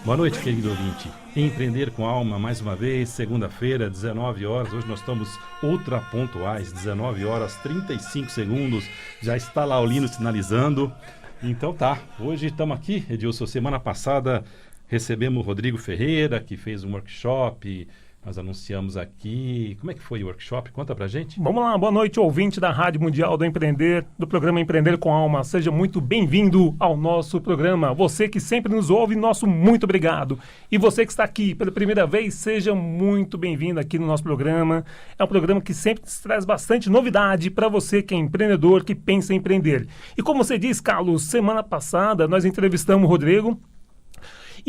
Boa noite, querido ouvinte. Empreender com Alma, mais uma vez, segunda-feira, 19 horas. Hoje nós estamos ultra pontuais, 19 horas 35 segundos. Já está lá o Lino sinalizando. Então tá, hoje estamos aqui, Edilson. Semana passada recebemos o Rodrigo Ferreira, que fez um workshop. Nós anunciamos aqui. Como é que foi o workshop? Conta pra gente. Vamos lá, boa noite, ouvinte da Rádio Mundial do Empreender, do programa Empreender com Alma. Seja muito bem-vindo ao nosso programa. Você que sempre nos ouve, nosso muito obrigado. E você que está aqui pela primeira vez, seja muito bem-vindo aqui no nosso programa. É um programa que sempre traz bastante novidade para você que é empreendedor, que pensa em empreender. E como você diz, Carlos, semana passada nós entrevistamos o Rodrigo.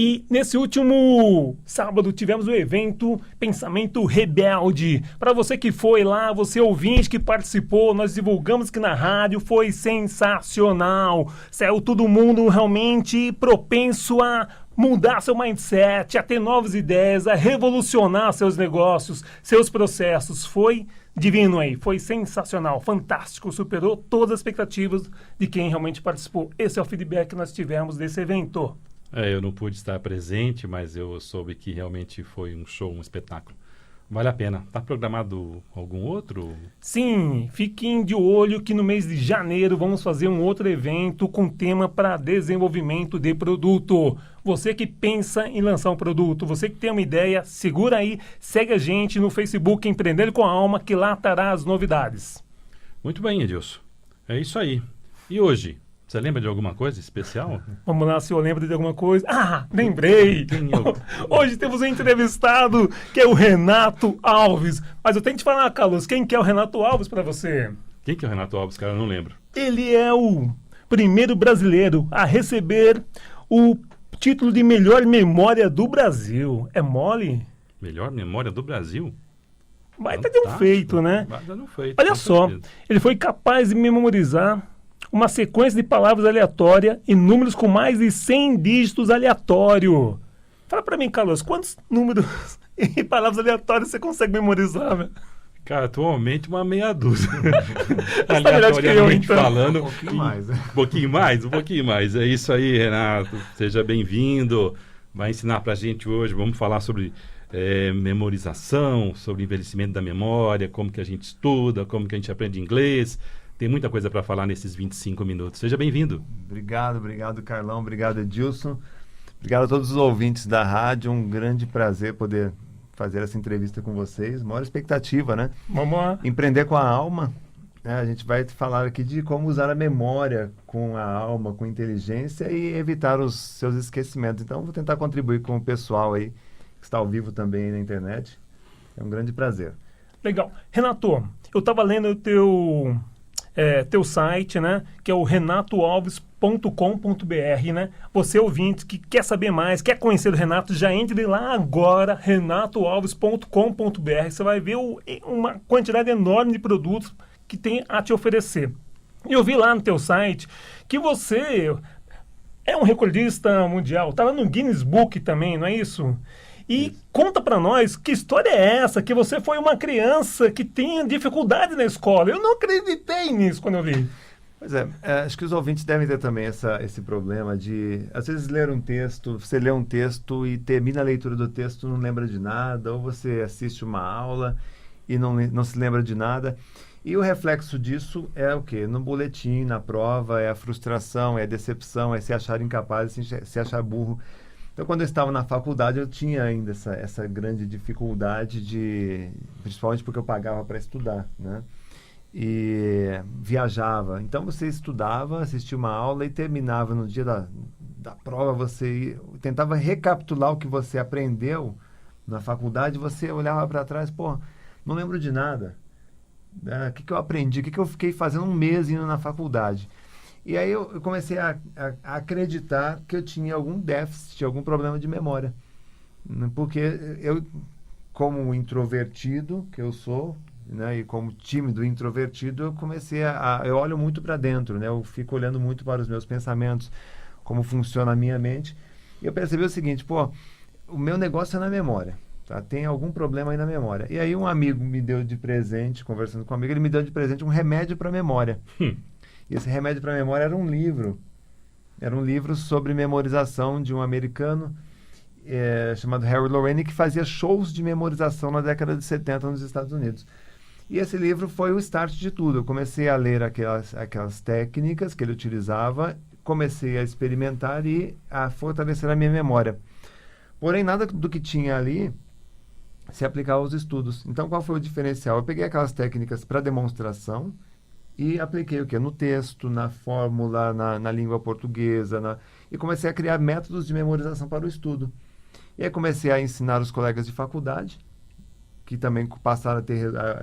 E nesse último sábado tivemos o evento Pensamento Rebelde. Para você que foi lá, você ouvinte que participou, nós divulgamos aqui na rádio, foi sensacional. Saiu todo mundo realmente propenso a mudar seu mindset, a ter novas ideias, a revolucionar seus negócios, seus processos. Foi divino aí, foi sensacional, fantástico, superou todas as expectativas de quem realmente participou. Esse é o feedback que nós tivemos desse evento. Eu não pude estar presente, mas eu soube que realmente foi um show, um espetáculo. Vale a pena. Está programado algum outro? Sim, fiquem de olho que no mês de janeiro vamos fazer um outro evento com tema para desenvolvimento de produto. Você que pensa em lançar um produto, você que tem uma ideia, segura aí, segue a gente no Facebook Empreender com a Alma, que lá estará as novidades. Muito bem, Edilson. É isso aí. E hoje? Você lembra de alguma coisa especial? Vamos lá, se eu lembro de alguma coisa. Ah, lembrei! Hoje temos um entrevistado que é o Renato Alves. Mas eu tenho que te falar, Carlos, quem que é o Renato Alves para você? Quem que é o Renato Alves, cara? Eu não lembro. Ele é o primeiro brasileiro a receber o título de melhor memória do Brasil. É mole? Melhor memória do Brasil? Baita de um feito, né? Baita de um feito. Olha só, ele foi capaz de memorizar uma sequência de palavras aleatórias e números com mais de 100 dígitos aleatório. Fala pra mim, Carlos, quantos números e palavras aleatórias você consegue memorizar, velho? Cara, atualmente uma meia dúzia. Aleatoriamente falando. Um pouquinho mais. Um pouquinho mais. É isso aí, Renato. Seja bem-vindo. Vai ensinar pra gente hoje. Vamos falar sobre memorização, sobre envelhecimento da memória, como que a gente estuda, como que a gente aprende inglês. Tem muita coisa para falar nesses 25 minutos. Seja bem-vindo. Obrigado, Carlão. Obrigado, Edilson. Obrigado a todos os ouvintes da rádio. Um grande prazer poder fazer essa entrevista com vocês. Maior expectativa, né? Vamos lá. Empreender com a alma. A gente vai falar aqui de como usar a memória com a alma, com inteligência e evitar os seus esquecimentos. Então, vou tentar contribuir com o pessoal aí que está ao vivo também aí na internet. É um grande prazer. Legal. Renato, eu estava lendo o teu site, né, que é o renatoalves.com.br, né? Você ouvinte que quer saber mais, quer conhecer o Renato, já entre lá agora, renatoalves.com.br. Você vai ver uma quantidade enorme de produtos que tem a te oferecer. Eu vi lá no teu site que você é um recordista mundial, tá lá no Guinness Book também, não é isso? E conta pra nós, que história é essa? Que você foi uma criança que tinha dificuldade na escola. Eu não acreditei nisso quando eu vi. Pois é, acho que os ouvintes devem ter também esse problema de, às vezes, ler um texto, você lê um texto e termina a leitura do texto, não lembra de nada, ou você assiste uma aula e não se lembra de nada. E o reflexo disso é o quê? No boletim, na prova, é a frustração, é a decepção, é se achar incapaz, se achar burro. Então, quando eu estava na faculdade, eu tinha ainda essa grande dificuldade principalmente porque eu pagava para estudar, né? E viajava. Então, você estudava, assistia uma aula e terminava no dia da prova, você tentava recapitular o que você aprendeu na faculdade, você olhava para trás, pô, não lembro de nada. O que eu aprendi? O que eu fiquei fazendo um mês indo na faculdade? E aí eu comecei a acreditar que eu tinha algum déficit, algum problema de memória. Porque eu, como introvertido que eu sou, né, e como tímido e introvertido, eu comecei eu olho muito para dentro, né? Eu fico olhando muito para os meus pensamentos, como funciona a minha mente. E eu percebi o seguinte, pô, o meu negócio é na memória. Tá? Tem algum problema aí na memória. E aí um amigo me deu de presente, conversando com um amigo, ele me deu de presente um remédio para memória. E esse remédio para memória era um livro Era um livro sobre memorização de um americano chamado Harry Lorene, que fazia shows de memorização na década de 70 nos Estados Unidos. E esse livro foi o start de tudo. Eu comecei a ler aquelas técnicas que ele utilizava, comecei a experimentar e a fortalecer a minha memória. Porém, nada do que tinha ali se aplicava aos estudos. Então, qual foi o diferencial? Eu peguei aquelas técnicas para demonstração e apliquei o quê? No texto, na fórmula, na língua portuguesa, e comecei a criar métodos de memorização para o estudo. E aí comecei a ensinar os colegas de faculdade, que também passaram a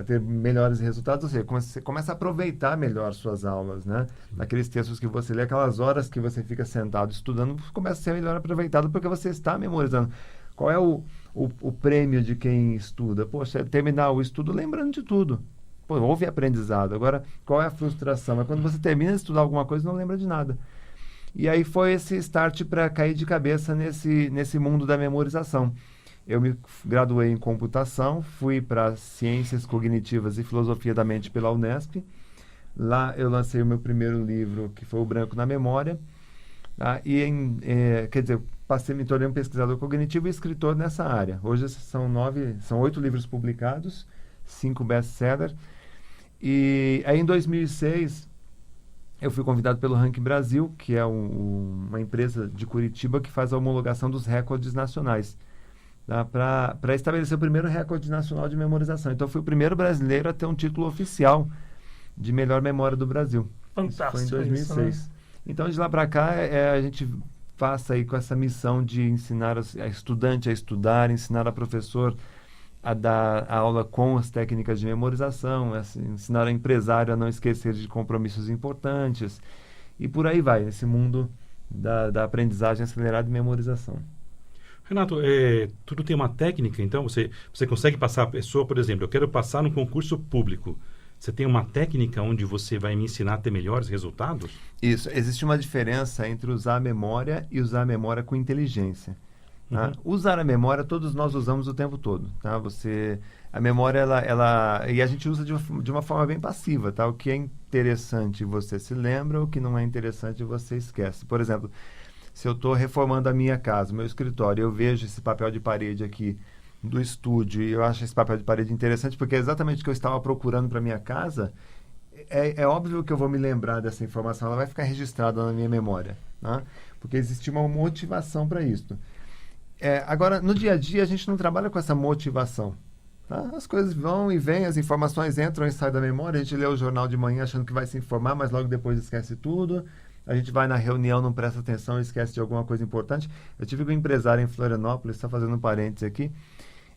ter melhores resultados, ou seja, você começa a aproveitar melhor suas aulas, né? Aqueles textos que você lê, aquelas horas que você fica sentado estudando, começa a ser melhor aproveitado porque você está memorizando. Qual é o prêmio de quem estuda? Poxa, é terminar o estudo lembrando de tudo. Pô, houve aprendizado. Agora, qual é a frustração? É quando você termina de estudar alguma coisa e não lembra de nada. E aí foi esse start para cair de cabeça nesse mundo da memorização. Eu me graduei em computação, fui para Ciências Cognitivas e Filosofia da Mente pela Unesp. Lá eu lancei o meu primeiro livro, que foi O Branco na Memória. Quer dizer, me tornei um pesquisador cognitivo e escritor nessa área. Hoje são 8 livros publicados, 5 best-sellers. E aí em 2006, eu fui convidado pelo Ranking Brasil, que é uma empresa de Curitiba que faz a homologação dos recordes nacionais, para estabelecer o primeiro recorde nacional de memorização. Então, eu fui o primeiro brasileiro a ter um título oficial de melhor memória do Brasil. Fantástico. Isso foi em 2006. Isso, né? Então, de lá para cá, a gente passa aí com essa missão de ensinar a estudante a estudar, ensinar a professor a dar a aula com as técnicas de memorização, ensinar a empresário a não esquecer de compromissos importantes. E por aí vai, esse mundo da aprendizagem acelerada e memorização. Renato, tudo tem uma técnica, então você consegue passar a pessoa, por exemplo, eu quero passar num concurso público. Você tem uma técnica onde você vai me ensinar a ter melhores resultados? Isso, existe uma diferença entre usar a memória e usar a memória com inteligência. Tá? Usar a memória, todos nós usamos o tempo todo. Tá? A memória, e a gente usa de uma forma bem passiva. Tá? O que é interessante você se lembra, o que não é interessante você esquece. Por exemplo, se eu estou reformando a minha casa, o meu escritório, eu vejo esse papel de parede aqui do estúdio e eu acho esse papel de parede interessante porque é exatamente o que eu estava procurando para minha casa, é óbvio que eu vou me lembrar dessa informação, ela vai ficar registrada na minha memória, né? Porque existe uma motivação para isso. Agora, no dia a dia, a gente não trabalha com essa motivação. Tá? As coisas vão e vêm, as informações entram e saem da memória, a gente lê o jornal de manhã achando que vai se informar, mas logo depois esquece tudo. A gente vai na reunião, não presta atenção e esquece de alguma coisa importante. Eu tive um empresário em Florianópolis, está fazendo um parênteses aqui.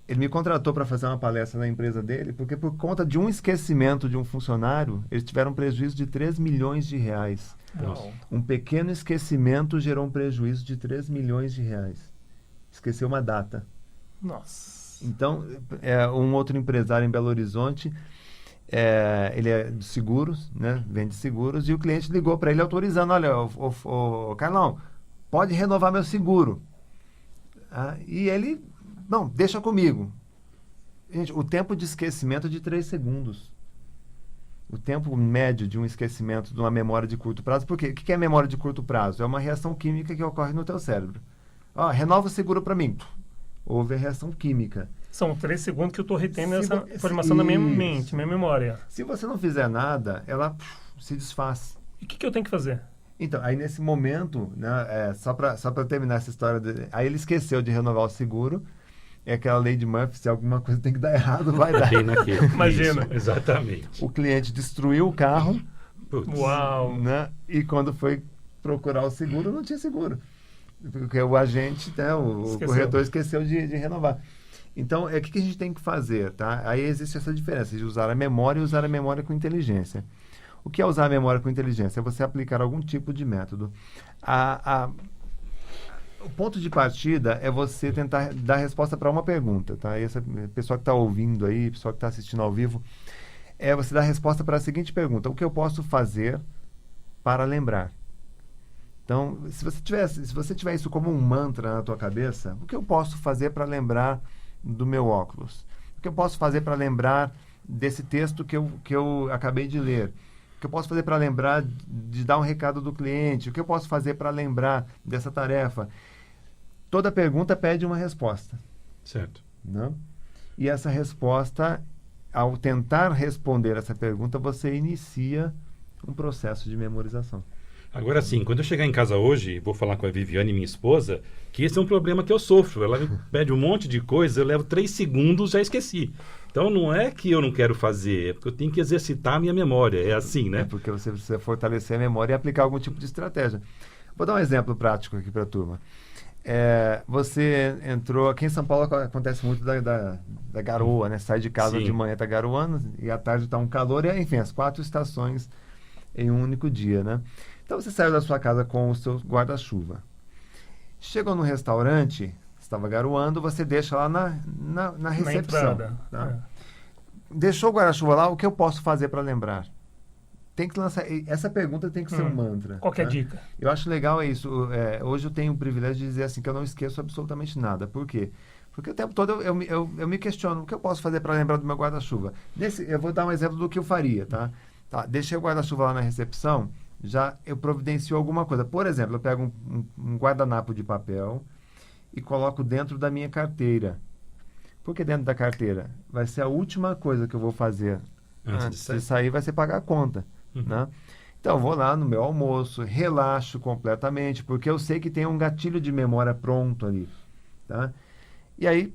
Ele me contratou para fazer uma palestra na empresa dele, porque por conta de um esquecimento de um funcionário, eles tiveram um prejuízo de 3 milhões de reais. Nossa. Um pequeno esquecimento gerou um prejuízo de 3 milhões de reais. Esqueceu uma data. Nossa. Então, um outro empresário em Belo Horizonte, ele é de seguros, né? Vende seguros, e o cliente ligou para ele autorizando, olha, Carlão, pode renovar meu seguro. E ele, não, deixa comigo. Gente, o tempo de esquecimento é de 3 segundos. O tempo médio de um esquecimento de uma memória de curto prazo, porque o que é memória de curto prazo? É uma reação química que ocorre no teu cérebro. Renova o seguro para mim. Houve a reação química. São 3 segundos que eu estou retendo essa informação na minha mente, minha memória. Se você não fizer nada, ela se desfaz. E o que eu tenho que fazer? Então, aí nesse momento, né, só para terminar essa história, aí ele esqueceu de renovar o seguro. É aquela lei de Murphy, se alguma coisa tem que dar errado, vai dar. Imagina. Isso, exatamente. O cliente destruiu o carro. Putz. Uau! Né, e quando foi procurar o seguro, não tinha seguro. Porque o agente, né, o corretor esqueceu de renovar. Então, o que a gente tem que fazer? Tá? Aí existe essa diferença de usar a memória e usar a memória com inteligência. O que é usar a memória com inteligência? É você aplicar algum tipo de método. O ponto de partida é você tentar dar resposta para uma pergunta. Tá? E essa pessoa que está ouvindo aí, pessoa que está assistindo ao vivo, é você dar resposta para a seguinte pergunta: o que eu posso fazer para lembrar? Então, se você tiver isso como um mantra na tua cabeça, o que eu posso fazer para lembrar do meu óculos? O que eu posso fazer para lembrar desse texto que eu acabei de ler? O que eu posso fazer para lembrar de dar um recado do cliente? O que eu posso fazer para lembrar dessa tarefa? Toda pergunta pede uma resposta. Certo. Não? E essa resposta, ao tentar responder essa pergunta, você inicia um processo de memorização. Agora sim, quando eu chegar em casa hoje, vou falar com a Viviane, minha esposa, que esse é um problema que eu sofro. Ela me pede um monte de coisa, eu levo 3 segundos, já esqueci. Então não é que eu não quero fazer, é porque eu tenho que exercitar a minha memória. É assim, né? É porque você precisa fortalecer a memória e aplicar algum tipo de estratégia. Vou dar um exemplo prático aqui para a turma. Você entrou... Aqui em São Paulo acontece muito da garoa, né? Sai de casa Sim. de manhã, tá garoando, e à tarde tá um calor, e enfim, as 4 estações em um único dia, né? Então você saiu da sua casa com o seu guarda-chuva. Chegou no restaurante, estava garoando, você deixa lá na recepção. entrada. Tá? Deixou o guarda-chuva lá, o que eu posso fazer para lembrar? Tem que lançar... Essa pergunta tem que ser um mantra. Qual que é a tá? dica? Eu acho legal isso. Hoje eu tenho o privilégio de dizer assim que eu não esqueço absolutamente nada. Por quê? Porque o tempo todo eu me questiono o que eu posso fazer para lembrar do meu guarda-chuva. Eu vou dar um exemplo do que eu faria, tá? Deixei o guarda-chuva lá na recepção, já eu providencio alguma coisa. Por exemplo, eu pego um guardanapo de papel e coloco dentro da minha carteira. Por que dentro da carteira? Vai ser a última coisa que eu vou fazer antes de sair, vai ser pagar a conta. Né? Então, eu vou lá no meu almoço, relaxo completamente, porque eu sei que tem um gatilho de memória pronto ali. Tá? E aí,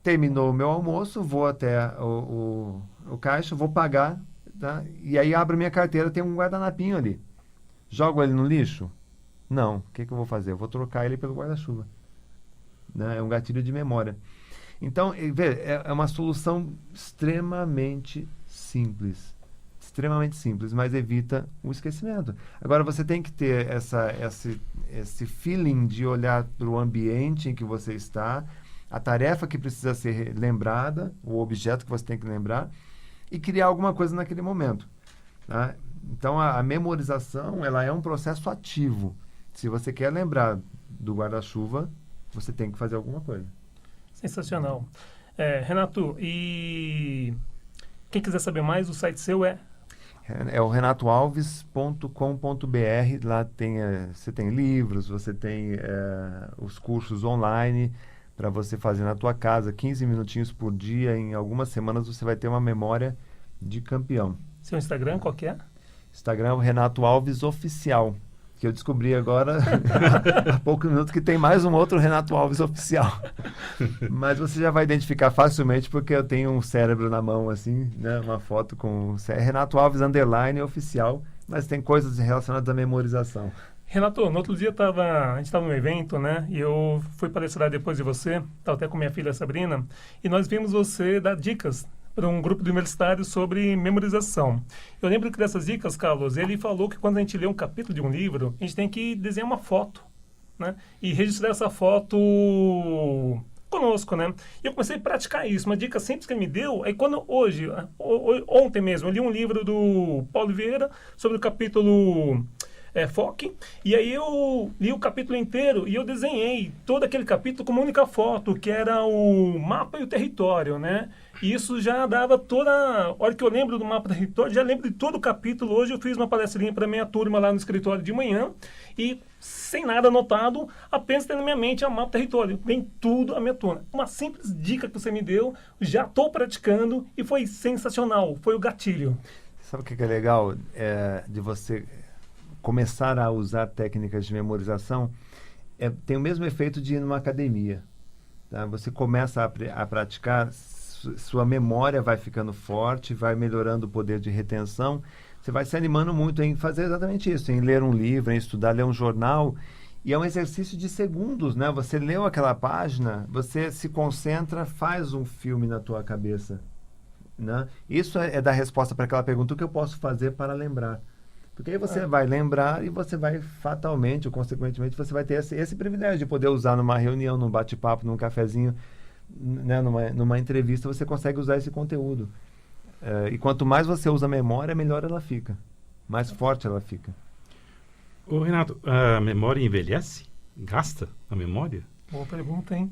terminou o meu almoço, vou até o caixa, vou pagar, tá? E aí abro minha carteira, tem um guardanapinho ali. Jogo ele no lixo? Não. O que eu vou fazer? Eu vou trocar ele pelo guarda-chuva. Né? É um gatilho de memória. Então, é uma solução extremamente simples, mas evita o esquecimento. Agora, você tem que ter esse feeling de olhar para o ambiente em que você está, a tarefa que precisa ser lembrada, o objeto que você tem que lembrar, e criar alguma coisa naquele momento. Tá? Então, a memorização ela é um processo ativo. Se você quer lembrar do guarda-chuva, você tem que fazer alguma coisa. Sensacional. Renato, e quem quiser saber mais, o site seu é o renatoalves.com.br. Lá você tem livros, você tem os cursos online para você fazer na tua casa, 15 minutinhos por dia. Em algumas semanas você vai ter uma memória de campeão. Seu Instagram, qual que é? Instagram é o Renato Alves Oficial, que eu descobri agora há poucos minutos que tem mais um outro Renato Alves Oficial. Mas você já vai identificar facilmente porque eu tenho um cérebro na mão, assim, né? Uma foto com Renato Alves _oficial, mas tem coisas relacionadas à memorização. Renato, no outro dia a gente estava num evento, né? E eu fui palestrar depois de você, estava até com minha filha Sabrina, e nós vimos você dar dicas para um grupo de universitários sobre memorização. Eu lembro que dessas dicas, Carlos, ele falou que quando a gente lê um capítulo de um livro, a gente tem que desenhar uma foto, né? E registrar essa foto conosco, né? E eu comecei a praticar isso. Uma dica simples que ele me deu, aí quando ontem mesmo, eu li um livro do Paulo Vieira sobre o capítulo Foque, e aí eu li o capítulo inteiro e eu desenhei todo aquele capítulo com uma única foto, que era o mapa e o território, né? E isso já dava toda... A hora que eu lembro do mapa do território, já lembro de todo o capítulo. Hoje eu fiz uma palestrinha para minha turma lá no escritório de manhã e, sem nada anotado, apenas tendo na minha mente o mapa do território. Vem tudo à minha turma. Uma simples dica que você me deu, já estou praticando e foi sensacional. Foi o gatilho. Sabe o que é legal de você começar a usar técnicas de memorização? Tem o mesmo efeito de ir numa academia. Tá? Você começa a praticar, sua memória vai ficando forte, vai melhorando o poder de retenção, você vai se animando muito em fazer exatamente isso, em ler um livro, em estudar, ler um jornal, e é um exercício de segundos, né? Você leu aquela página, você se concentra, faz um filme na tua cabeça, né? Isso é dar resposta para aquela pergunta: o que eu posso fazer para lembrar? Porque aí você vai lembrar e você vai fatalmente, ou consequentemente, você vai ter esse privilégio de poder usar numa reunião, num bate-papo, num cafezinho, né, numa entrevista. Você consegue usar esse conteúdo. E quanto mais você usa a memória, melhor ela fica. Mais forte ela fica. Ô, Renato, a memória envelhece? Gasta a memória? Boa pergunta, hein?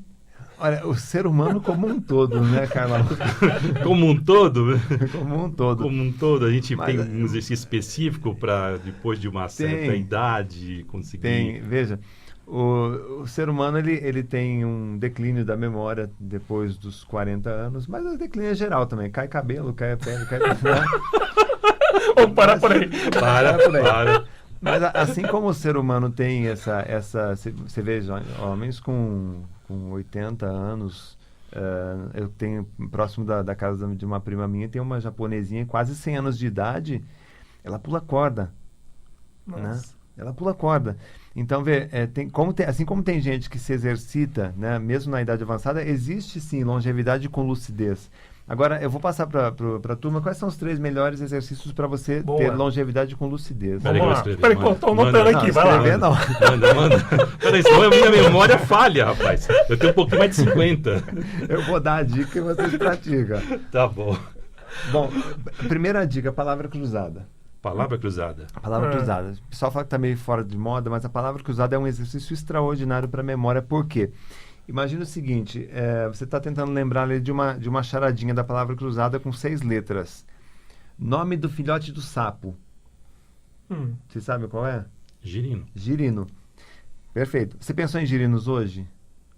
Olha, o ser humano como um todo, né, Carlão? Como um todo? Como um todo. Como um todo, a gente Mas, tem um exercício específico para, depois de uma certa idade, conseguir... Tem, veja, o ser humano ele tem um declínio da memória depois dos 40 anos, mas o declínio é geral também. Cai cabelo, cai a pele, cai... Vamos parar por aí. Para. Mas assim como o ser humano tem você vê homens com 80 anos, eu tenho, próximo da casa de uma prima minha, tem uma japonesinha, quase 100 anos de idade, ela pula corda, né? Ela pula corda. Então, assim como tem gente que se exercita, né, mesmo na idade avançada, existe sim longevidade com lucidez. Agora, eu vou passar para a turma quais são os 3 melhores exercícios para você ter longevidade com lucidez. Vamos lá. Peraí, estou anotando aqui, vai lá. Não. Manda. Peraí, senão a minha memória falha, rapaz. Eu tenho um pouquinho mais de 50. Eu vou dar a dica e vocês praticam. Tá bom. Bom, primeira dica, palavra cruzada. Palavra cruzada. A palavra cruzada. O pessoal fala que está meio fora de moda, mas a palavra cruzada é um exercício extraordinário para a memória. Por quê? Imagina o seguinte, você está tentando lembrar ali de uma charadinha da palavra cruzada com 6 letras. Nome do filhote do sapo. Você sabe qual é? Girino. Girino. Perfeito. Você pensou em girinos hoje?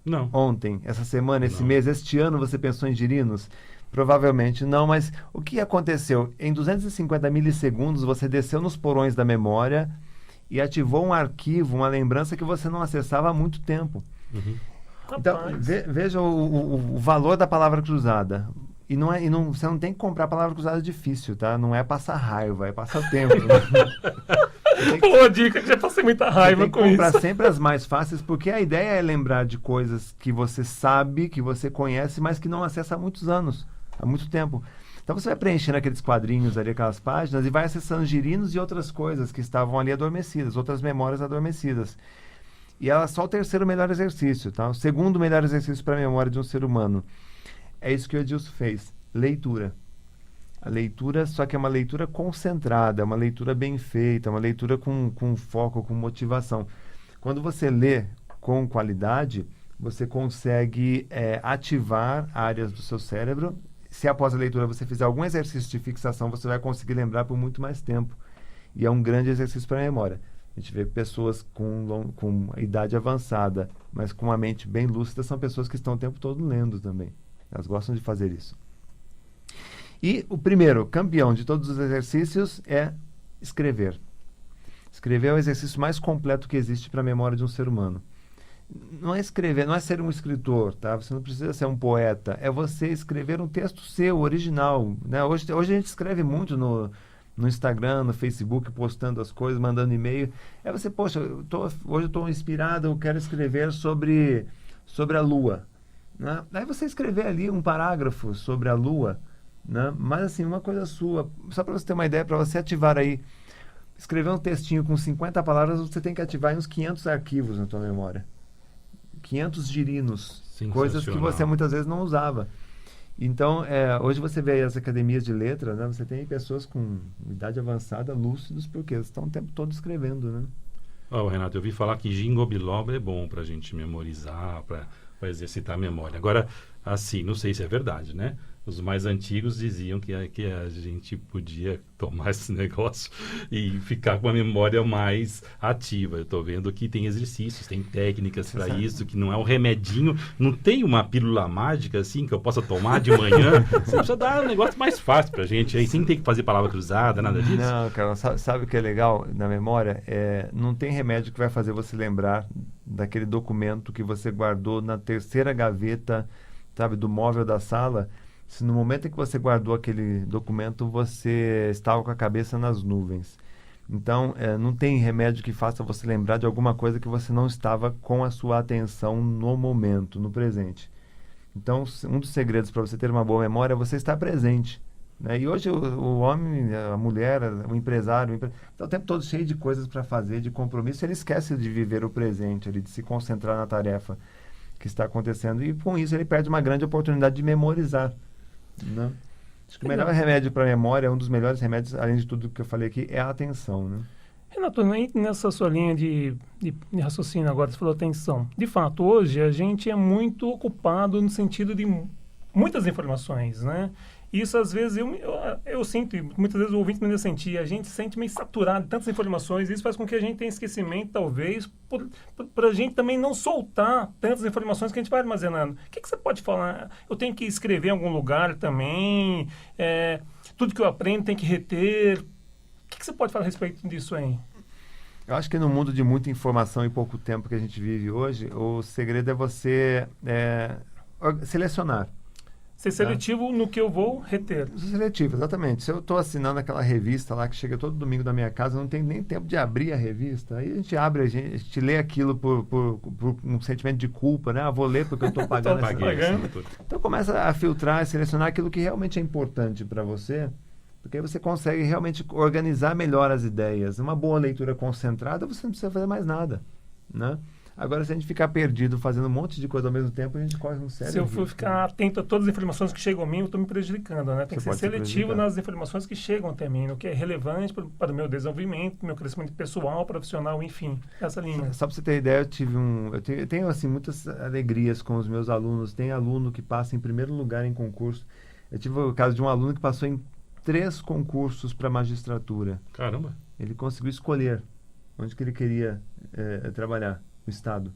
Não. Ontem, essa semana, esse Não. mês, este ano você pensou em girinos? Provavelmente não, mas o que aconteceu? Em 250 milissegundos você desceu nos porões da memória e ativou um arquivo, uma lembrança que você não acessava há muito tempo. Uhum. Então, veja o valor da palavra cruzada. E você não tem que comprar a palavra cruzada difícil, tá? Não é passar raiva, é passar tempo. Boa dica, que já passei muita raiva tem que com comprar isso. sempre as mais fáceis, porque a ideia é lembrar de coisas que você sabe, que você conhece, mas que não acessa há muitos anos, há muito tempo. Então você vai preenchendo aqueles quadrinhos ali, aquelas páginas, e vai acessando girinos e outras coisas que estavam ali adormecidas, outras memórias adormecidas. E ela é só o terceiro melhor exercício, tá? O segundo melhor exercício para a memória de um ser humano. É isso que o Edilson fez, leitura. A leitura, só que é uma leitura concentrada, é uma leitura bem feita, uma leitura com foco, com motivação. Quando você lê com qualidade, você consegue ativar áreas do seu cérebro. Se após a leitura você fizer algum exercício de fixação, você vai conseguir lembrar por muito mais tempo. E é um grande exercício para a memória. A gente vê pessoas com idade avançada, mas com uma mente bem lúcida, são pessoas que estão o tempo todo lendo também. Elas gostam de fazer isso. E o primeiro campeão de todos os exercícios é escrever. Escrever é o exercício mais completo que existe para a memória de um ser humano. Não é escrever, não é ser um escritor, tá? Você não precisa ser um poeta. É você escrever um texto seu, original, né? Hoje a gente escreve muito no Instagram, no Facebook, postando as coisas, mandando e-mail. Você, poxa, hoje eu estou inspirado, eu quero escrever sobre a Lua. Né? Aí você escrever ali um parágrafo sobre a Lua, né? Mas assim, uma coisa sua, só para você ter uma ideia, para você ativar aí, escrever um textinho com 50 palavras, você tem que ativar aí uns 500 arquivos na tua memória. 500 girinos, coisas que você muitas vezes não usava. Então, hoje você vê aí as academias de letras, né? Você tem pessoas com idade avançada, lúcidos, porque eles estão o tempo todo escrevendo, né? Renato, eu ouvi falar que ginkgo biloba é bom para a gente memorizar, para exercitar a memória. Agora, assim, não sei se é verdade, né? Os mais antigos diziam que a gente podia tomar esse negócio e ficar com a memória mais ativa. Eu estou vendo que tem exercícios, tem técnicas para isso, que não é um remedinho, não tem uma pílula mágica assim que eu possa tomar de manhã. Você precisa dar um negócio mais fácil para a gente, aí sem ter que fazer palavra cruzada, nada disso. Não, cara, sabe o que é legal na memória? Não tem remédio que vai fazer você lembrar daquele documento que você guardou na terceira gaveta, sabe, do móvel da sala. Se no momento em que você guardou aquele documento, você estava com a cabeça nas nuvens. Então, não tem remédio que faça você lembrar de alguma coisa que você não estava com a sua atenção no momento, no presente. Então, um dos segredos para você ter uma boa memória é você estar presente. Né? E hoje o homem, a mulher, o empresário, está o tempo todo cheio de coisas para fazer, de compromisso. Ele esquece de viver o presente, de se concentrar na tarefa que está acontecendo. E com isso ele perde uma grande oportunidade de memorizar. Não. Acho que o melhor remédio para a memória, um dos melhores remédios, além de tudo que eu falei aqui, é a atenção, né? Renato, nessa sua linha de raciocínio agora, você falou atenção. De fato, hoje a gente é muito ocupado no sentido de muitas informações, né? Isso, às vezes, eu sinto, e muitas vezes o ouvinte também sentir, a gente se sente meio saturado de tantas informações, e isso faz com que a gente tenha esquecimento, talvez, para a gente também não soltar tantas informações que a gente vai armazenando. O que você pode falar? Eu tenho que escrever em algum lugar também? Tudo que eu aprendo tem que reter? O que você pode falar a respeito disso aí? Eu acho que no mundo de muita informação e pouco tempo que a gente vive hoje, o segredo é você selecionar. Ser seletivo no que eu vou reter. Seletivo, exatamente. Se eu estou assinando aquela revista lá que chega todo domingo da minha casa, eu não tenho nem tempo de abrir a revista. Aí a gente abre, a gente lê aquilo por um sentimento de culpa, né? Vou ler porque eu estou pagando essa revista. Então começa a filtrar e selecionar aquilo que realmente é importante para você, porque aí você consegue realmente organizar melhor as ideias. Uma boa leitura concentrada, você não precisa fazer mais nada, né? Agora, se a gente ficar perdido fazendo um monte de coisa ao mesmo tempo, a gente corre um sério Se eu risco, for ficar atento a todas as informações que chegam a mim, eu estou me prejudicando, né? Tem que ser seletivo nas informações que chegam até mim, o que é relevante para o meu desenvolvimento, meu crescimento pessoal, profissional, enfim, essa linha. Só para você ter ideia, eu tenho assim, muitas alegrias com os meus alunos. Tem aluno que passa em primeiro lugar em concurso. Eu tive o caso de um aluno que passou em 3 concursos para magistratura. Caramba! Ele conseguiu escolher onde que ele queria trabalhar. O Estado.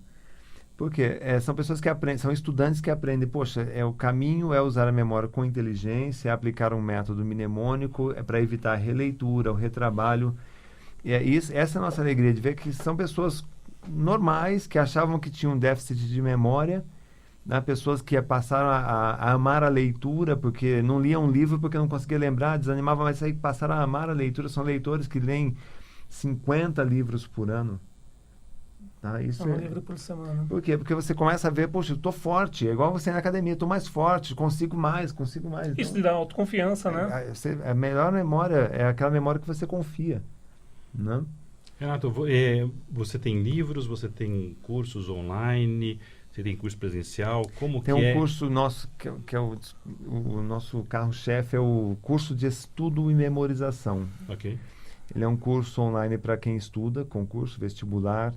Porque são pessoas que aprendem, são estudantes que aprendem, poxa, o caminho é usar a memória com inteligência, é aplicar um método mnemônico, para evitar a releitura, o retrabalho. Essa é a nossa alegria de ver que são pessoas normais, que achavam que tinham um déficit de memória, né? Pessoas que passaram a amar a leitura, porque não liam um livro porque não conseguia lembrar, desanimavam, mas aí passaram a amar a leitura. São leitores que leem 50 livros por ano. Tá? Isso um livro por semana. Por quê? Porque você começa a ver, poxa, eu tô forte, é igual você na academia, estou mais forte, consigo mais. Isso te dá autoconfiança, né? A melhor memória é aquela memória que você confia, né? Renato, você tem livros, você tem cursos online, você tem curso presencial, como tem um curso nosso, que é o nosso carro-chefe, é o curso de estudo e memorização. Ok. Ele é um curso online para quem estuda, concurso, vestibular,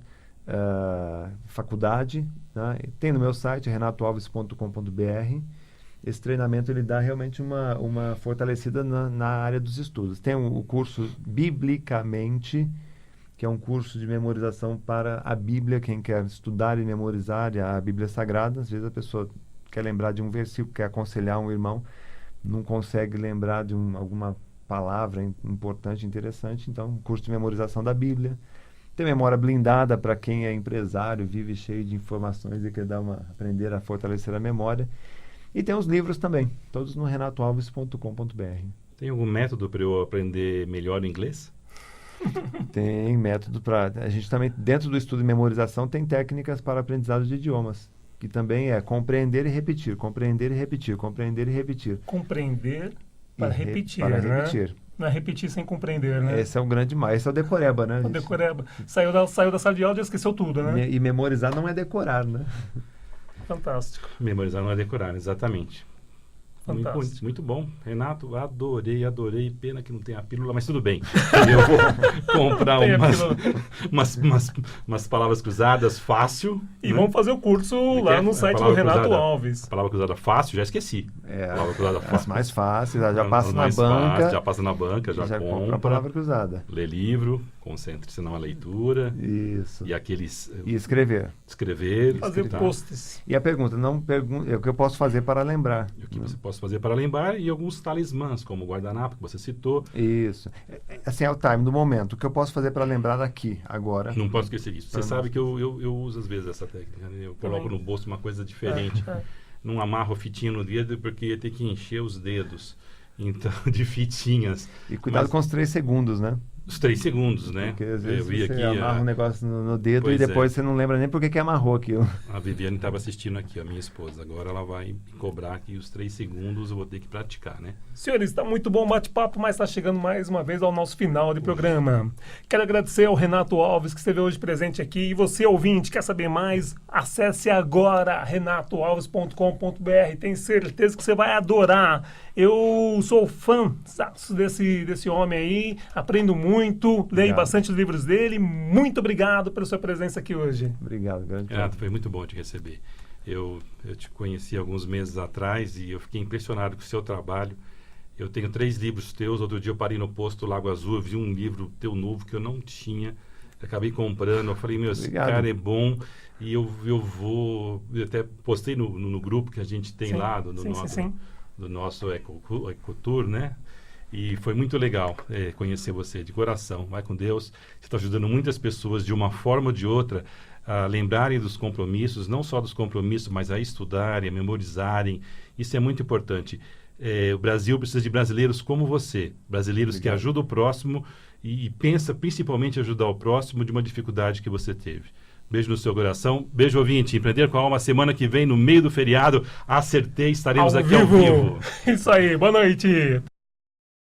faculdade, né? Tem no meu site renatoalves.com.br. Esse treinamento ele dá realmente uma fortalecida na área dos estudos. Tem o curso Biblicamente, que é um curso de memorização para a Bíblia, quem quer estudar e memorizar a Bíblia Sagrada. Às vezes a pessoa quer lembrar de um versículo, quer aconselhar um irmão, não consegue lembrar de alguma palavra importante, interessante. Então, curso de memorização da Bíblia. Tem memória blindada para quem é empresário, vive cheio de informações e quer aprender a fortalecer a memória. E tem os livros também, todos no renatoalves.com.br. Tem algum método para eu aprender melhor inglês? Tem método para... A gente também, dentro do estudo de memorização, tem técnicas para aprendizado de idiomas, que também é compreender e repetir, compreender e repetir, compreender e repetir. Compreender para repetir, para né? repetir. Não é repetir sem compreender, né? Esse é o grande mal. Esse é o decoreba, né? O decoreba. Saiu da sala de aula e esqueceu tudo, né? E memorizar não é decorar, né? Fantástico. Memorizar não é decorar, exatamente. Fantástico. Muito bom. Renato, adorei. Pena que não tem a pílula, mas tudo bem. Eu vou comprar umas palavras cruzadas fácil. E né? vamos fazer o curso lá no site do Renato Alves. A palavra cruzada fácil, já esqueci. A palavra cruzada fácil. As mais fáceis, já passa na banca. Fácil, já passa na banca, já compra a palavra cruzada. Lê livro, concentre-se na leitura. Isso. E aqueles... E escrever. Fazer posts. E a pergunta, é o que eu posso fazer para lembrar. O que você pode fazer para lembrar e alguns talismãs, como o guardanapo que você citou. Isso. Assim, é o time do momento. O que eu posso fazer para lembrar aqui, agora. Não posso esquecer isso. Você sabe que eu uso às vezes essa técnica. Né? Eu coloco no bolso uma coisa diferente. Não amarro a fitinha no dedo porque ia ter que encher os dedos. Então, de fitinhas. E cuidado com os 3 segundos, né? Os 3 segundos, né? Porque às vezes eu vi você aqui, amarra um negócio no dedo e depois você não lembra nem por que amarrou aquilo. A Viviane estava assistindo aqui, a minha esposa. Agora ela vai cobrar aqui os 3 segundos, eu vou ter que praticar, né? Senhores, está muito bom o bate-papo, mas está chegando mais uma vez ao nosso final de programa. Quero agradecer ao Renato Alves, que esteve hoje presente aqui. E você, ouvinte, quer saber mais? Acesse agora renatoalves.com.br. Tenho certeza que você vai adorar Eu sou fã desse homem aí, aprendo muito, leio bastante os livros dele. Muito obrigado pela sua presença aqui hoje. Obrigado, grande. Renato, foi muito bom te receber. Eu te conheci alguns meses atrás e eu fiquei impressionado com o seu trabalho. Eu tenho 3 livros teus. Outro dia eu parei no posto Lago Azul, eu vi um livro teu novo que eu não tinha. Acabei comprando. Eu falei, esse cara é bom. E eu até postei no grupo que a gente tem lá, do nosso Ecotour, né? E foi muito legal conhecer você de coração. Vai com Deus. Você está ajudando muitas pessoas de uma forma ou de outra a lembrarem dos compromissos, não só dos compromissos, mas a estudarem, a memorizarem. Isso é muito importante. O Brasil precisa de brasileiros como você, brasileiros que ajudam o próximo e pensa principalmente em ajudar o próximo de uma dificuldade que você teve. Beijo no seu coração. Beijo, ouvinte. Empreender com a Alma, semana que vem, no meio do feriado. Acertei, estaremos aqui ao vivo. Isso aí, boa noite.